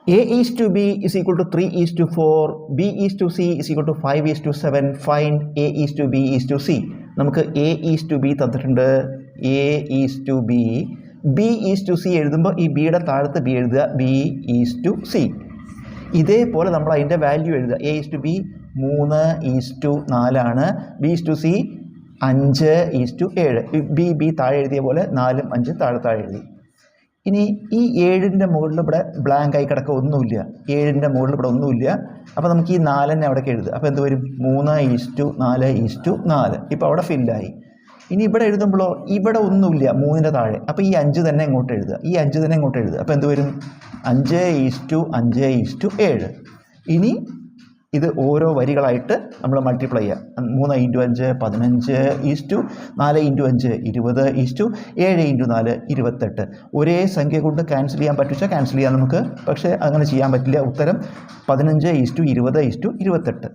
A is to B is equal to 3 is to 4, B is to C is equal to 5 is to 7, find A is to B is to C. നമുക്ക് A is to B തന്നിട്ടുണ്ട്, A is to B, B is to C എഴുതുമ്പോൾ ഈ ബിയുടെ താഴത്ത് B എഴുതുക, B is to C. ഇതേപോലെ നമ്മൾ അതിൻ്റെ വാല്യൂ എഴുതുക. A is to B 3 is to 4 ആണ്, B is to C 5 is to 7. B താഴെ എഴുതിയ പോലെ 4ഉം 5 താഴെ എഴുതി. ഇനി ഈ 7ൻ്റെ മുകളിൽ ഇവിടെ ബ്ലാങ്ക് ആയി കിടക്കുക ഒന്നുമില്ല, 7ൻ്റെ മുകളിൽ ഇവിടെ ഒന്നുമില്ല. അപ്പോൾ നമുക്ക് ഈ 4 അവിടേക്ക് എഴുതുക. അപ്പോൾ എന്ത് വരും? 3 is to 4 is to 4. ഇപ്പോൾ അവിടെ ഫില്ലായി. ഇനി ഇവിടെ എഴുതുമ്പോഴോ ഇവിടെ ഒന്നുമില്ല 3ൻ്റെ താഴെ. അപ്പോൾ ഈ 5 തന്നെ ഇങ്ങോട്ട് എഴുതുക, ഈ 5 തന്നെ ഇങ്ങോട്ട് എഴുതുക. അപ്പോൾ എന്ത് വരും? 5 is to 5 is to 7. ഇനി ഇത് ഓരോ വരികളായിട്ട് നമ്മൾ മൾട്ടിപ്ലൈ ചെയ്യുക. 3 × 5 15 is to 4 × 5 20 is to 7 × 4 28. ഒരേ സംഖ്യ കൊണ്ട് ക്യാൻസൽ ചെയ്യാൻ പറ്റുക ക്യാൻസൽ ചെയ്യാം നമുക്ക്, പക്ഷേ അങ്ങനെ ചെയ്യാൻ പറ്റില്ല. ഉത്തരം 15 is to 20 is to 28.